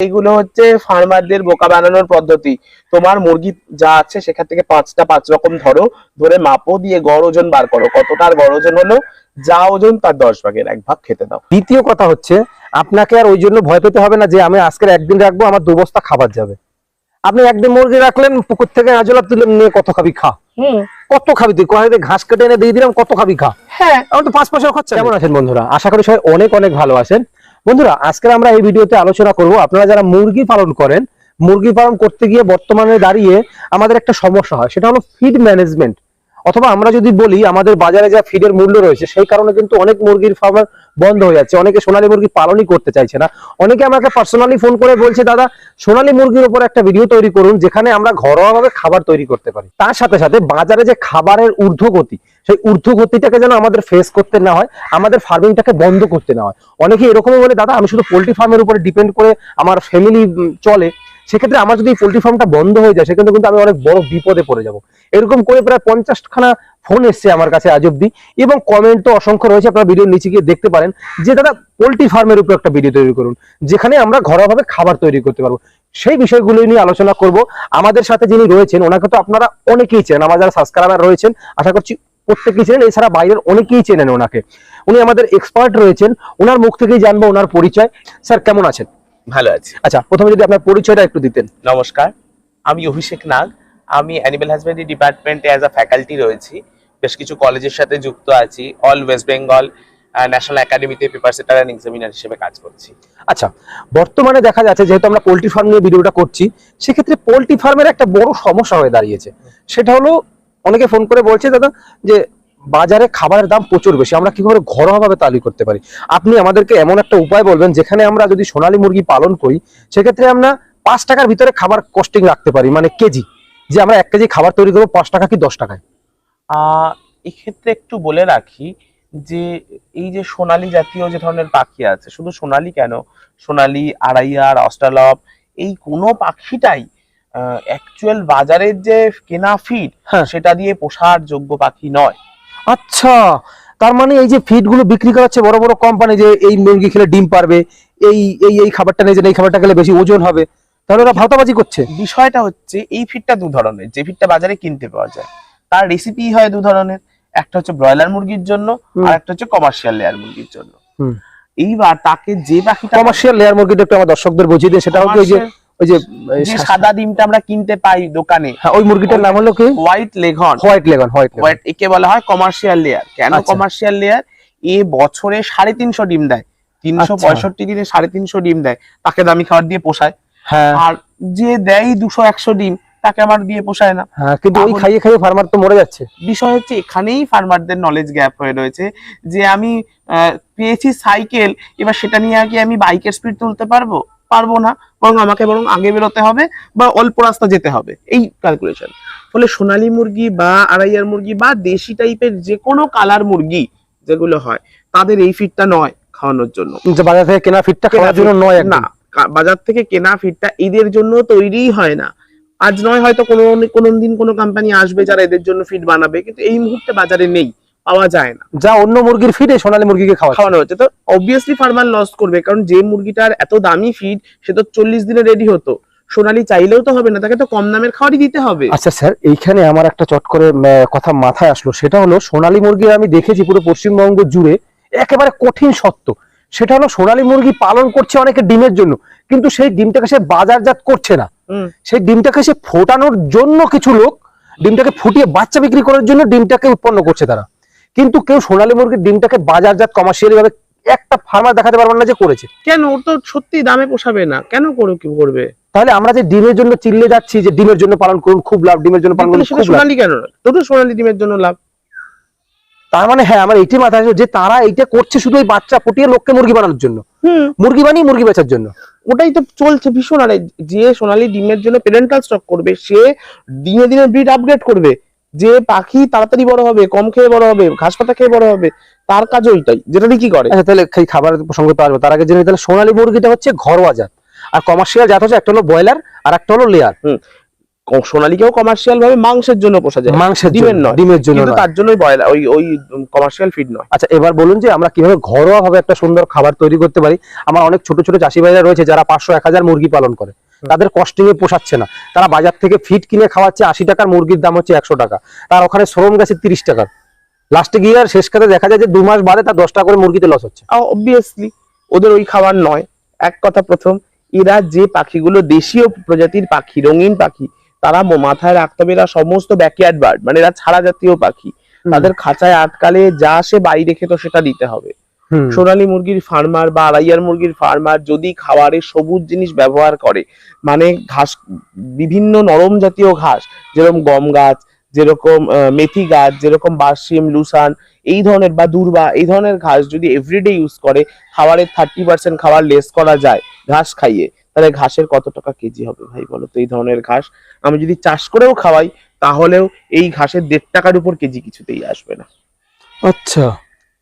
এগুলো হচ্ছে ফার্মারদের বোকা বানানোর পদ্ধতি। তোমার মুরগি যা আছে সেখান থেকে 5টা 5 রকম ধরো, ধরে মাপো, দিয়ে গড় ওজন বার করো, কতটার গড় ওজন হলো, যা ওজন তার 10 ভাগের 1 ভাগ খেতে দাও। দ্বিতীয় কথা হচ্ছে, আপনাকে আর ওই জন্য ভয় পেতে হবে না যে আমি আজকের একদিন রাখবো আমার 2 বস্তা খাবার যাবে। আপনি একদিন মুরগি রাখলেন, পুকুর থেকে আজলা তুলে নিয়ে কত খাবি খা, কত খাবি তুই, কোথায় ঘাস কেটে এনে দিয়ে দিলাম, কত খাবি খা। হ্যাঁ, আমার তো 5 পয়সা খরচা। কেমন আছেন বন্ধুরা? আশা করি সবাই অনেক অনেক ভালো আছেন। বন্ধুরা, আজকে আমরা এই ভিডিওতে আলোচনা করব, আপনারা যারা মুরগি পালন করেন, মুরগি পালন করতে গিয়ে বর্তমানে দাঁড়িয়ে আমাদের একটা সমস্যা হয়, সেটা হলো ফিড ম্যানেজমেন্ট। অথবা আমরা যদি বলি, আমাদের বাজারে যা ফিডের মূল্য রয়েছে সেই কারণে কিন্তু অনেক মুরগির ফার্ম বন্ধ হয়ে যাচ্ছে, অনেকে সোনালী মুরগি পালনই করতে চাইছে না। অনেকে আমাকে পার্সোনালি ফোন করে বলছে, দাদা সোনালী মুরগির উপর একটা ভিডিও তৈরি করুন যেখানে আমরা ঘরোয়াভাবে খাবার তৈরি করতে পারি। তার সাথে সাথে বাজারে যে খাবারের ঊর্ধ্বগতি, সেই ঊর্ধ্বগতিটাকে যেন আমাদের ফেস করতে না হয়, আমাদের ফার্মিংটাকে বন্ধ করতে না হয়। অনেকে এরকমই বলে, দাদা আমি শুধু পোল্ট্রি ফার্মের উপরে ডিপেন্ড করে আমার ফ্যামিলি চলে, সেক্ষেত্রে আমার যদি পোল্ট্রি ফার্মটা বন্ধ হয়ে যায় সেক্ষেত্রে কিন্তু আমি অনেক বড় বিপদে পড়ে যাব। এরকম করে প্রায় 50খানা ফোন এসছে আমার কাছে আজ অব্দি, এবং কমেন্ট তো অসংখ্য রয়েছে, আপনারা ভিডিওর নিচে গিয়ে দেখতে পারেন যে দাদা পোল্ট্রি ফার্মের উপর একটা ভিডিও তৈরি করুন যেখানে আমরা ঘরোয়াভাবে খাবার তৈরি করতে পারবো। সেই বিষয়গুলো নিয়ে আলোচনা করব। আমাদের সাথে যিনি রয়েছেন ওনাকে তো আপনারা অনেকেই চেনেন, আমার যারা সাবস্ক্রাইবার রয়েছেন আশা করছি প্রত্যেকেই চেনেন, এছাড়া বাইরের অনেকেই চেনেন ওনাকে। উনি আমাদের এক্সপার্ট রয়েছেন, ওনার মুখ থেকেই জানবো ওনার পরিচয়। স্যার কেমন আছেন? ভালো আছে। আচ্ছা, প্রথমে যদি আপনার পরিচয়টা একটু দিতেন। নমস্কার, আমি অভিষেক নাগ। আমি অ্যানিমেল হাজবেন্ডারি ডিপার্টমেন্টে অ্যাজ আ ফ্যাকাল্টি রয়েছি, বেশ কিছু কলেজের সাথে যুক্ত আছি। অল ওয়েস্ট বেঙ্গল ন্যাশনাল একাডেমিতে পেপার সেটার অ্যান্ড এক্সামিনার হিসেবে কাজ করছি। আচ্ছা, বর্তমানে দেখা যাচ্ছে যেহেতু আমরা পোল্ট্রি ফার্ম নিয়ে ভিডিওটা করছি, সেক্ষেত্রে পোল্ট্রি ফার্মের একটা বড় সমস্যা হয়ে দাঁড়িয়েছে। সেটা হলো, অনেকে ফোন করে বলছে দাদা যে বাজারে খাবারের দাম প্রচুর বেশি, আমরা কিভাবে ঘরোয়াভাবে তৈরি করতে পারি। আপনি আমাদেরকে এমন একটা উপায় বলবেন যেখানে আমরা যদি সোনালী মুরগি পালন করি সেক্ষেত্রে আমরা 5 টাকার ভিতরে খাবার কস্টিং রাখতে পারি, মানে কেজি, যে আমরা 1 কেজি খাবার তৈরি করবো 5 টাকা কি 10 টাকায়। এক্ষেত্রে একটু বলে রাখি যে এই যে সোনালী জাতীয় যে ধরনের পাখি আছে, শুধু সোনালী কেন, সোনালী, আড়াইয়ার, অস্ট্রালব, এই কোনো পাখিটাই অ্যাকচুয়াল বাজারের যে কেনা ফিড সেটা দিয়ে পোষার যোগ্য পাখি নয়। আচ্ছা, তার মানে এই যে ফিড গুলো বিক্রি করাচ্ছে বড় বড় কোম্পানি, যে এই মুরগি খেলে ডিম পারবে, এই এই এই খাবারটা নেই, এই খাবারটা খেলে বেশি ওজন হবে, তাহলে ওরা ভাওতাবাজি করছে। বিষয়টা হচ্ছে এই ফিডটা 2 ধরনের। যে ফিডটা বাজারে কিনতে পাওয়া যায় তার রেসিপি হয় 2 ধরনের, একটা হচ্ছে ব্রয়লার মুরগির জন্য আর একটা হচ্ছে কমার্শিয়াল লেয়ার মুরগির জন্য। এইবার তাকে যে পাখিটা কমার্শিয়াল লেয়ার মুরগিটা একটু আমার দর্শকদের বুঝিয়ে দিন। সেটা হচ্ছে ওই যে সাদা ডিমটা আমরা কিনতে পাই দোকানে, হ্যাঁ, ওই মুরগিটার নাম হলো কি? হোয়াইট লেঘন। হোয়াইট একে বলা হয় কমার্শিয়াল লেয়ার। কেন কমার্শিয়াল লেয়ার? এ বছরে 350 ডিম দেয়, 365 দিনে 350 ডিম দেয়, তাকে দামি খাবার দিয়ে পোষায়। আর যে দেয় 200-100 ডিম তাকে আমার দিয়ে পোষায় না। কিন্তু ওই খাইয়ে খাইয়ে ফার্মার তো মরে যাচ্ছে। বিষয় হচ্ছে এখানেই ফার্মারদের নলেজ গ্যাপ হয়ে রয়েছে, যে আমি পেয়েছি সাইকেল, এবার সেটা নিয়ে আগে আমি বাইকের স্পিড তুলতে পারবো না, বরং আমাকে আগে বেরোতে হবে বা অল্প রাস্তা যেতে হবে, এই ক্যালকুলেশন। ফলে সোনালী মুরগি বা আড়াইয়ার মুরগি বা দেশি টাইপের যে কোনো কালার মুরগি যেগুলো হয় তাদের এই ফিডটা নয় খাওয়ানোর জন্য। বাজার থেকে কেনা ফিডটা খাওয়ার জন্য নয় না, বাজার থেকে কেনা ফিডটা এদের জন্য তৈরিই হয় না। আজ নয়, হয়তো কোনো দিন কোনো কোম্পানি আসবে যারা এদের জন্য ফিড বানাবে, কিন্তু এই মুহূর্তে বাজারে নেই, পাওয়া যায় না। যা অন্য মুরগির ফিডে সোনালী মুরগিকে খাওয়ানো হচ্ছে, তো অবভিয়াসলি ফার্মার লস করবে, কারণ যে মুরগিটার এত দামি ফিড সে তো 40 দিনে রেডি হতো, সোনালী চাইলেও তো হবে না, তাকে তো কম দামের খাবারই দিতে হবে। আচ্ছা স্যার, এইখানে আমার একটা চট করে কথা মাথায় আসলো, সেটা হলো সোনালী মুরগি আমি দেখেছি পুরো পশ্চিমবঙ্গ জুড়ে একেবারে কঠিন সত্য। সেটা হলো সোনালী মুরগি পালন করছে অনেকে ডিমের জন্য, কিন্তু সেই ডিমটাকে সে বাজারজাত করছে না। সেই ডিমটাকে সে ফোটানোর জন্য কিছু লোক ডিমটাকে ফুটিয়ে বাচ্চা বিক্রি করার জন্য ডিমটাকে উৎপন্ন করছে তারা, কিন্তু কেউ সোনালী মুরগির ডিমটাকে বাজারজাত কমার্শিয়ালি ভাবে একটা ফার্মার দেখাতে পারবেন না যে করেছে। কেন? ওর তো সত্যি দামে পোষাবে না, কেন করবে? তাহলে আমরা যে ডিমের জন্য চিল্লে যাচ্ছি যে ডিমের জন্য পালন করুন, খুব লাভ, ডিমের জন্য পালন করুন, সোনালী কেন না? তো সোনালী ডিমের জন্য লাভ। তার মানে হ্যাঁ, আমার এইটি মাথায় আসে যে তারা এইটা করছে শুধু এই বাচ্চা ফুটিয়ে লোককে মুরগি বানানোর জন্য, মুরগি বানিয়ে মুরগি বেচার জন্য। ওটাই তো চলছে ভীষণ। আর যে সোনালী ডিমের জন্য প্যারেন্টাল স্টক করবে সে দিনে দিনে ব্রিড আপগ্রেড করবে, যে পাখি তাড়াতাড়ি বড় হবে, কম খেয়ে বড় হবে, ঘাস পাতা খেয়ে বড় হবে, তার কাজ ওইটাই, যেটা কি করে। আচ্ছা, তাহলে খাবারের প্রসঙ্গে তো আসবে, তার আগে জেনে তাহলে সোনালী মুরগিটা হচ্ছে ঘরোয়া জাত, আর কমার্শিয়াল জাত হচ্ছে একটা হলো ব্রয়লার আর একটা হলো লেয়ার। সোনালীকেও কমার্শিয়াল ভাবে মাংসের জন্য পোষা যায়, মাংসের ডিমের জন্য, নয়, ডিমের জন্য কিন্তু নয়। তার জন্য ওই কমার্শিয়াল ফিড নয়। আচ্ছা এবার বলুন যে আমরা কিভাবে ঘরোয়া ভাবে একটা সুন্দর খাবার তৈরি করতে পারি। আমার অনেক ছোট ছোট চাষি ভাইরা রয়েছে যারা 500-1000 মুরগি পালন করে, তাদের কস্টিং এ পোষাচ্ছে না, তারা বাজার থেকে ফিড কিনে খাওয়াচ্ছে 80 টাকার, মুরগির দাম হচ্ছে 100 টাকা, তার ওখানে শ্রম গেছে 30 টাকার, লাস্টে গিয়ে আর শেষ কালে দেখা যায় যে 2 মাস বাদে তার 10 টাকা করে মুরগিতে লস হচ্ছে। অবভিয়াসলি ওদের ওই খাবার নয়। এক কথা প্রথম, এরা যে পাখিগুলো দেশীয় প্রজাতির পাখি, রঙিন পাখি, তারা মাথায় রাখতে হবে এরা সমস্ত ব্যাকইয়ার্ড বার্ড, মানে এরা ছাড়া জাতীয় পাখি, তাদের খাঁচায় আটকালে যা সে বাইরে খেত সেটা দিতে হবে। সোনালী মুরগির ফার্মার বা আড়াইয়ার মুরগির ফার্মার যদি খাবারে সবুজ জিনিস ব্যবহার করে, মানে ঘাস, বিভিন্ন নরম জাতীয় ঘাস, যেরকম গম গাছ, যেরকম মেথি গাছ, যেরকম বার্সিম, লুসান, এই ধরনের বা দূর্বা, এই ধরনের ঘাস যদি এভরিডে ইউজ করে, খাবারের 30% খাবার লেস করা যায় ঘাস খাইয়ে, তাহলে ঘাসের কত টাকা কেজি হবে ভাই বলো তো? এই ধরনের ঘাস আমি যদি চাষ করেও খাওয়াই, তাহলেও এই ঘাসের 1.5 টাকার উপর কেজি কিছুতেই আসবে না। আচ্ছা,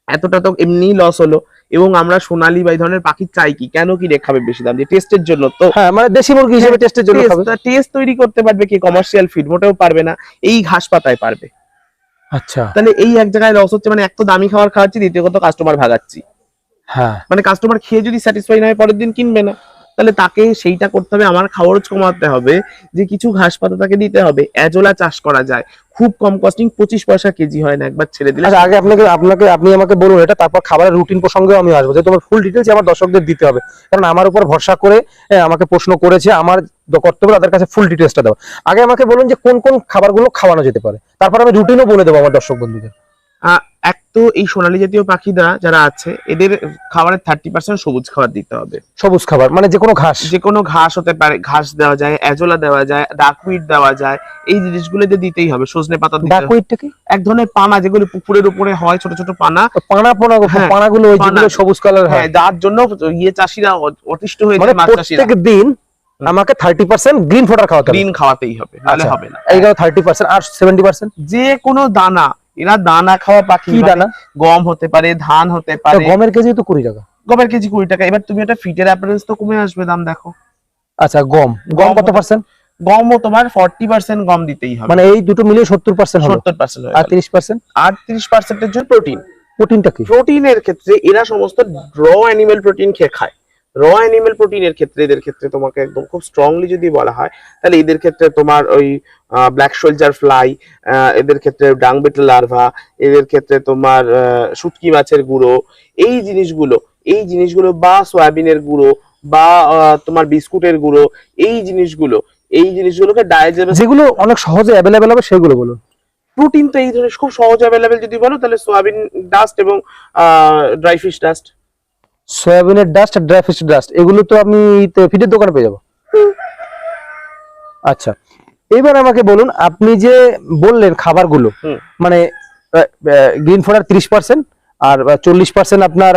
এতটা তো এমনি লস হলো। এবং আমরা সোনালী বা এই ধরনের পাখি চাই কি, কেন কি খাবে বেশি দাম দিয়ে? টেস্টের জন্য তো। হ্যাঁ মানে দেশি মুরগি হিসেবে টেস্টের জন্য খাবে। টেস্ট তৈরি করতে পারবে কি? কমার্শিয়াল ফিড মোটেও পারবে না, এই ঘাস পাতায় পারবে। আচ্ছা, তাহলে এই এক জায়গায় লস হচ্ছে, মানে এক তো দামি খাবার খাওয়াচ্ছি, দ্বিতীয়ত কাস্টমার ভাগাচ্ছি। হ্যাঁ মানে কাস্টমার খেয়ে যদি স্যাটিসফাই না হয় পরের দিন কিনবে না, তাহলে তাকে সেইটা করতে হবে, আমার খরচ কমাতে হবে, যে কিছু ঘাস পাতা তাকে দিতে হবে। অ্যাজোলা চাষ করা যায় খুব কম কস্টিং, 25 পয়সা কেজি হয় না, একবার ছেড়ে দিলে। আচ্ছা আগে আপনি আমাকে বলুন এটা, তারপর খাবারের রুটিন প্রসঙ্গে আমি আসবো, যে তোমার ফুল ডিটেইলস আমার দর্শকদের দিতে হবে, কারণ আমার উপর ভরসা করে আমাকে প্রশ্ন করেছে, আমার কর্তব্য তাদের কাছে ফুল ডিটেইলসটা দেওয়া। আগে আমাকে বলুন যে কোন কোন খাবারগুলো খাওয়ানো যেতে পারে, তারপর আমি রুটিনও বলে দেবো আমার দর্শক বন্ধুদের। এক তো এই সোনালী জাতীয় পাখিরা যারা আছে, এদের খাবারের 30% সবুজ খাবার দিতে হবে। সবুজ খাবার মানে যে কোনো ঘাস? যে কোনো ঘাস হতে পারে, ঘাস দেওয়া যায়, অ্যাজোলা দেওয়া যায়, ডাকউইট দেওয়া যায়, এই জিনিসগুলো দিতেই হবে। সজনে পাতা দিতে হবে। ডাকউইটটা কি? এক ধরনের পানা, যেগুলো পুকুরের উপরে হয়, ছোট ছোট পানা। হ্যাঁ, পানাগুলো ওই যেগুলো সবুজ কালার হয়, যার জন্য চাষিরা অতিষ্ঠ হয়ে যায়। মাছ চাষিরা প্রত্যেক দিন আমাকে 30% গ্রিন ফোডার খাওয়াতে হবে। গ্রিন খাওয়াতেই হবে, নাহলে হবে না। এইগুলো 30% আর 70% যে কোনো দানা, এরা দানা খাওয়া পাখি। কি দানা? গম হতে পারে, ধান হতে পারে। গমের কেজি তো 20 টাকা। গমের কেজি 20 টাকা। এবার তুমি একটা ফিটের অ্যাপারেন্স তো কমে আসবে দাম, দেখো। আচ্ছা গম কত পার্সেন্ট? গমও তোমার 40% গম দিতেই হবে, মানে এই দুটো মিলিয়ে 70% হলো। 70% আর 30%? আর 30% এর জন্য প্রোটিন। প্রোটিনটা কি? প্রোটিনের ক্ষেত্রে এরা সমস্ত র অ্যানিমেল প্রোটিন খেয়ে খায়। র অ্যানিমেল প্রোটিনের ক্ষেত্রে, এদের ক্ষেত্রে তোমাকে একদম খুব স্ট্রংলি যদি বলা হয়, তাহলে এদের ক্ষেত্রে তোমার ওই ব্ল্যাক সোলজার ফ্লাই, এদের ক্ষেত্রে ডাং বিটল লার্ভা, এদের ক্ষেত্রে তোমার শুটকি মাছের গুঁড়ো, এই জিনিসগুলো বা সয়াবিনের গুঁড়ো বা তোমার বিস্কুটের গুঁড়ো, এই জিনিসগুলোকে ডাইজেস্ট, যেগুলো অনেক সহজে অ্যাভেলেবেল হবে সেগুলো বলুন। প্রোটিন তো এই ধরনের খুব সহজ অ্যাভেলেবেল যদি বলো, তাহলে সয়াবিন ডাস্ট এবং ড্রাই ফিশ ডাস্ট। সয়াবিনের ডাস্ট আর ড্রাই ফিশ ডাস্ট, এগুলো তো আমি ফিডের দোকানে পেয়ে যাবো। আচ্ছা এবার আমাকে বলুন, আপনি যে বললেন খাবারগুলো, মানে গ্রিন ফোডার 30% আর 40% আপনার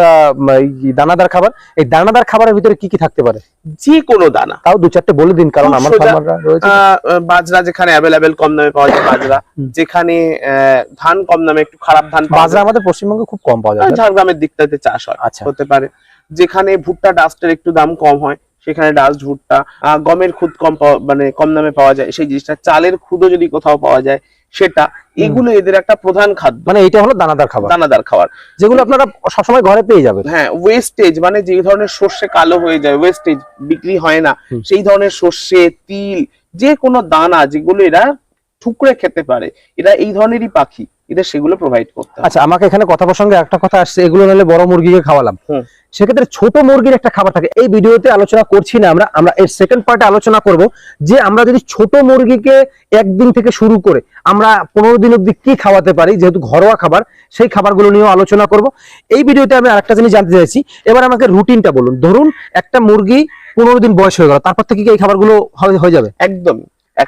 দানাদার খাবার, এই দানাদার খাবারের ভিতরে কি কি থাকতে পারে? যে কোনো দানা, তাও 2-4টে বলে দিন, কারণ আমার ফার্মাররা রয়েছে। বাজরা যেখানে অ্যাভেলেবেল কম দামে পাওয়া যায় বাজরা, যেখানে ধান কম দামে, একটু খারাপ ধান বাজরা আমাদের পশ্চিমবঙ্গে খুব কম পাওয়া যায়, ঝাড়গ্রামের দিকটাতে চাষ হয়, আচ্ছা হতে পারে। যেখানে ভুট্টা ডাস্টের একটু দাম কম হয়, সেখানে ডাস্ট ভুট্টা। গমের খুদ মানে কম দামে পাওয়া যায় সেই জিনিসটা। চালের খুদও যদি কোথাও পাওয়া যায় সেটা। এগুলো এদের একটা প্রধান খাদ্য, মানে এটা হলো দানাদার খাবার, যেগুলো আপনারা সবসময় ঘরে পেয়ে যাবেন। হ্যাঁ, ওয়েস্টেজ মানে যে ধরনের সর্ষে কালো হয়ে যায়, ওয়েস্টেজ বিক্রি হয় না, সেই ধরনের সর্ষে, তিল, যে কোনো দানা যেগুলো এরা ঠুকরে খেতে পারে, এরা এই ধরনেরই পাখি, এদের সেগুলো প্রোভাইড করতে হবে। আচ্ছা আমাকে এখানে কথা প্রসঙ্গে একটা কথা আসছে, এগুলো নাহলে বড় মুরগিকে খাওয়ালাম, সেক্ষেত্রে ছোট মুরগির একটা খাবার থাকে। এই ভিডিওতে আলোচনা করছি না, আমরা এর সেকেন্ড পার্টে আলোচনা করব যে আমরা যদি ছোট মুরগিকে একদিন থেকে শুরু করে আমরা 15 দিন অবধি কি খাওয়াতে পারি, যেহেতু ঘরোয়া খাবার, সেই খাবারগুলো নিয়েও আলোচনা করব। এই ভিডিওতে আমি আরেকটা জিনিস জানতে চাইছি, এবার আমাকে রুটিনটা বলুন। ধরুন একটা মুরগি 15 দিন বয়স হয়ে গেল, তারপর থেকে কি এই খাবারগুলো হয়ে যাবে? একদম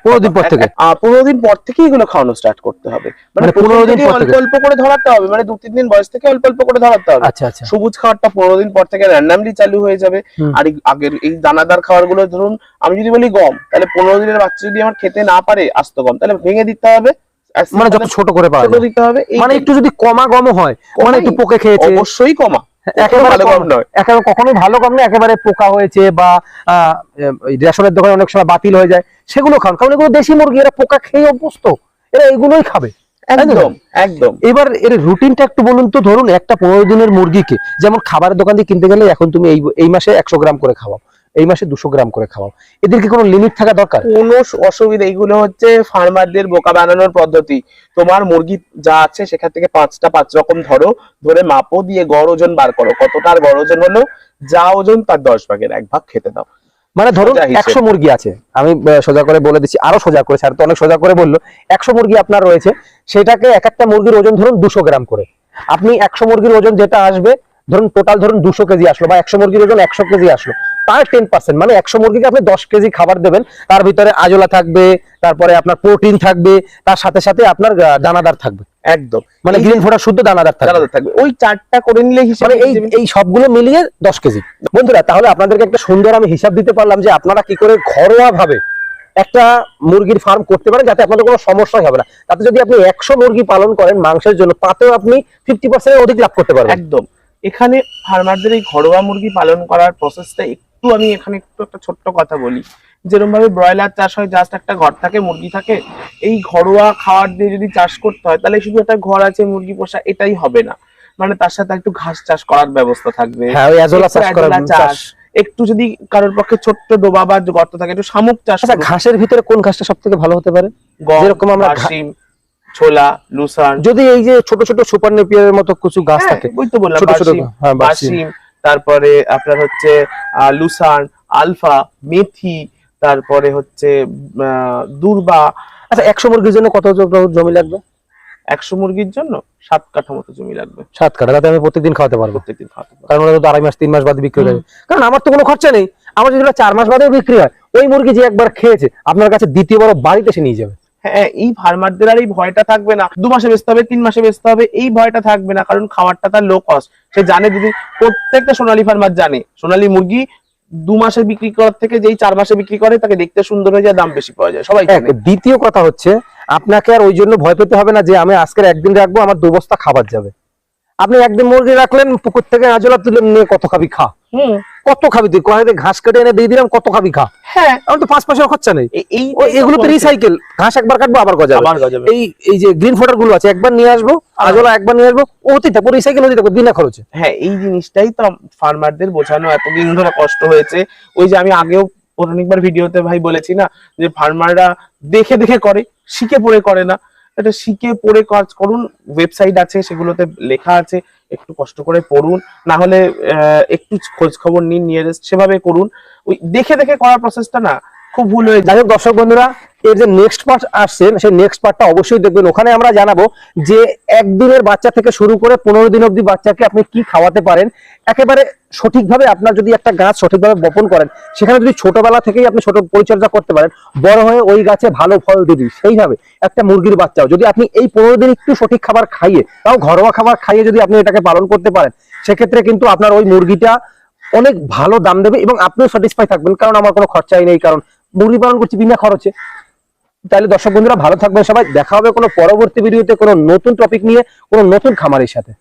15 দিন পর থেকে? 15 দিন পর থেকে এগুলো খাওয়ানো স্টার্ট করতে হবে, মানে 15 দিন অল্প অল্প করে ধরাতে হবে, মানে 2-3 দিন বয়স থেকে অল্প অল্প করে ধরাতে হবে। আচ্ছা আচ্ছা। সবুজ খাবারটা 15 দিন পর থেকে র্যান্ডমলি চালু হয়ে যাবে। আর আগের এই দানাদার খাবারগুলো, ধরুন আমি যদি বলি গম, তাহলে 15 দিনের বাচ্চা যদি আমার খেতে না পারে আস্ত গম, তাহলে ভেঙে দিতে হবে, মানে যত ছোট করে পাওয়া যায় দিতে হবে। মানে একটু যদি কমা গম হয়, মানে একটু পোকে খেয়েছে, অবশ্যই কমা, একেবারে ভালো কম নয়। একেবারে কখনোই ভালো কম নয়, একেবারে পোকা হয়েছে বা রেশনের দোকানে অনেক সময় বাতিল হয়ে যায়, সেগুলো খান, কারণ এগুলো দেশি মুরগি, এরা পোকা খেয়ে অভ্যস্ত, এরা এগুলোই খাবে। একদম একদম। এবার এর রুটিনটা একটু বলুন তো। ধরুন একটা 15 দিনের মুরগিকে যেমন খাবারের দোকান দিয়ে কিনতে গেলে এখন তুমি এই মাসে 100 গ্রাম করে খাওয়াও, এই মাসে 200 গ্রাম করে খাওয়াও, এদের কি কোনো লিমিট থাকা দরকার? কোনো অসুবিধা, এইগুলো হচ্ছে ফার্মারদের বোকা বানানোর পদ্ধতি। তোমার মুরগি যা আছে সেখান থেকে 5টা 5 রকম ধরে মাপো, দিয়ে গড় ওজন বার করো, কতটার গড় ওজন হলো, যা ওজন তার 10 ভাগের 1 ভাগ খেতে দাও। মানে ধরুন সোজা হিসেব। 100 মুরগি আছে, আমি সোজা করে বলে দিচ্ছি, আরো সোজা করে, স্যার তো অনেক সোজা করে বললো। 100 মুরগি আপনার রয়েছে, সেটাকে এক একটা মুরগির ওজন ধরুন 200 গ্রাম করে। আপনি 100 মুরগির ওজন যেটা আসবে, ধরুন টোটাল ধরুন 200 কেজি আসলো, বা 100 মুরগির ওজন 100 কেজি আসলো, তার 10%, মানে 100 মুরগিকে আপনি 10 কেজি খাবার দেবেন। তার ভিতরে আজলা থাকবে, তারপরে আপনার প্রোটিন থাকবে, তার সাথে সাথে আপনার দানাদার থাকবে, একদম, মানে গ্রিন ফোডার শুদ্ধ দানাদার থাকবে। আলাদা থাকবে। ওই 4টা করে নিলে মানে হিসাবে এই সবগুলো মিলিয়ে 10 কেজি। বন্ধুরা, তাহলে আপনাদেরকে একটা সুন্দর আমি হিসাব দিতে পারলাম যে আপনারা কি করে ঘরোয়া ভাবে একটা মুরগির ফার্ম করতে পারেন, যাতে আপনাদের কোনো সমস্যাই হবে না। তাতে যদি আপনি 100 মুরগি পালন করেন মাংসের জন্য, তাতেও আপনি 50% এর অধিক লাভ করতে পারবেন। একদম। এখানে ফার্মারদের এই ঘরোয়া মুরগি পালন করার প্রসেসটা একটু, আমি এখানে একটু একটা ছোট্ট কথা বলি। যেরকম ভাবে ব্রয়লার চাষ হয়, জাস্ট একটা ঘর থাকে, মুরগি থাকে, এই ঘরোয়া খাবার দিয়ে যদি চাষ করতে হয়, তাহলে শুধু একটা ঘর আছে মুরগি পোষা এটাই হবে না, মানে তার সাথে একটু ঘাস চাষ করার ব্যবস্থা থাকবে, হ্যাঁ, ওই আজলা চাষ করার চাষ। একটু যদি কারোর পক্ষে ছোট্ট ডোবা বা গর্ত থাকে, একটু শামুক চাষ আচ্ছা, করুন। ঘাসের ভিতরে কোন ঘাসটা সবথেকে ভালো হতে পারে? গম, যেরকম আমরা বার্সিম, ছোলা, লুসান। যদি এই যে ছোট ছোট সুপার নেপিয়ারের মতো কিছু গাছ হ্যাঁ, থাকে, ওই তো বললাম, ছোট ছোট, বার্সিম, হ্যাঁ বার্সিম। বার্সিম, তারপরে আপনার হচ্ছে লুসান, আলফা, মেথি, তারপরে হচ্ছে দুর্বা। আচ্ছা, 100 মুরগির জন্য কত জমি লাগবে? 100 মুরগির জন্য 7 কাঠা মতো জমি লাগবে। 7 কাঠা, তাতে আমি প্রত্যেকদিন খাওয়াতে পারবো? প্রত্যেকদিন খাওয়াতে পারবে। কারণ ওটা তো 2.5 মাস 3 মাস বাদে বিক্রি হয়ে যাবে। কারণ আমার তো কোনো খরচা নেই, আমার যদি 4 মাস বাদেও বিক্রি হয়, ওই মুরগি যে একবার খেয়েছে আপনার কাছে দ্বিতীয়বার বাড়িতে এসে নিয়ে যাবে। হ্যাঁ, এই ফার্মারদের আর এই ভয়টা থাকবে না, 2 মাসে বেচতে হবে, 3 মাসে বেচতে হবে, এই ভয়টা থাকবে না, কারণ খাবারটা তার লো কস্ট। সে জানে, দিদি প্রত্যেকটা সোনালী ফার্মার জানে, সোনালী মুরগি 2 মাসে বিক্রি করার থেকে যেই 4 মাসে বিক্রি করে, তাকে দেখতে সুন্দর হয়ে যায়, দাম বেশি পাওয়া যায়, সবাই জানে। দ্বিতীয় কথা হচ্ছে, আপনাকে আর ওই জন্য ভয় পেতে হবে না যে আমি আজকের একদিন রাখবো, আমার 2 বস্তা খাবার যাবে। আপনি একদিন মুরগি রাখলেন, পুকুর থেকে আজলা তুলে নিয়ে কত খাবি খা, কত খাবি তুই, কোথায় ঘাস কেটে এনে দিয়ে দিলাম, কত খাবি খা। হ্যাঁ, আমার তো 5 পয়সার খরচা নেই। এগুলো তো বলছি। রিসাইকেল, ঘাস একবার কাটবো আবার গজাবে। আবার গজাবে। এই যে গ্রিন ফোডার গুলো আছে, একবার নিয়ে আসবো, আজলা একবার নিয়ে আসবো, ও হতেই থাকবো, রিসাইকেল হতে থাকবো বিনা খরচে। হ্যাঁ, এই জিনিসটাই তো ফার্মারদের বোঝানো এতদিন ধরে কষ্ট হয়েছে। ওই যে আমি আগেও অনেকবার ভিডিওতে ভাই বলেছি না, যে ফার্মাররা দেখে দেখে করে, শিখে পড়ে করে না। এটা শিখে পড়ে কাজ করুন, ওয়েবসাইট আছে, সেগুলোতে লেখা আছে, একটু কষ্ট করে পড়ুন, না হলে একটু খোঁজ খবর নিন, নিয়ারেস্ট, সেভাবে করুন। ওই দেখে দেখে করার প্রসেসটা না, খুব ভুল হয়ে যায়। যাই হোক দর্শক বন্ধুরা, এর যে নেক্সট পার্ট আসছে, সেই নেক্সট পার্টটা অবশ্যই দেখবেন। ওখানে আমরা জানাবো যে একদিনের বাচ্চা থেকে শুরু করে 15 দিন অবধি বাচ্চাকে আপনি কি খাওয়াতে পারেন। একেবারে সঠিকভাবে আপনার যদি একটা গাছ সঠিকভাবে বপন করেন, সেখানে যদি ছোটবেলা থেকেই আপনি ছোট পরিচর্যা করতে পারেন, বড় হয়ে ওই গাছে ভালো ফল দিবি। সেইভাবে একটা মুরগির বাচ্চাও যদি আপনি এই 15 দিন একটু সঠিক খাবার খাইয়ে, তাও ঘরোয়া খাবার খাইয়ে যদি আপনি এটাকে পালন করতে পারেন, সেক্ষেত্রে কিন্তু আপনার ওই মুরগিটা অনেক ভালো দাম দেবে এবং আপনিও স্যাটিসফাই থাকবেন, কারণ আমার কোনো খরচাই নেই, কারণ মুরগি পালন করছি বিনা খরচে। তাহলে দর্শক বন্ধুরা ভালো থাকবেন সবাই, দেখা হবে কোনো পরবর্তী ভিডিওতে কোনো নতুন টপিক নিয়ে, কোনো নতুন খামারের সাথে।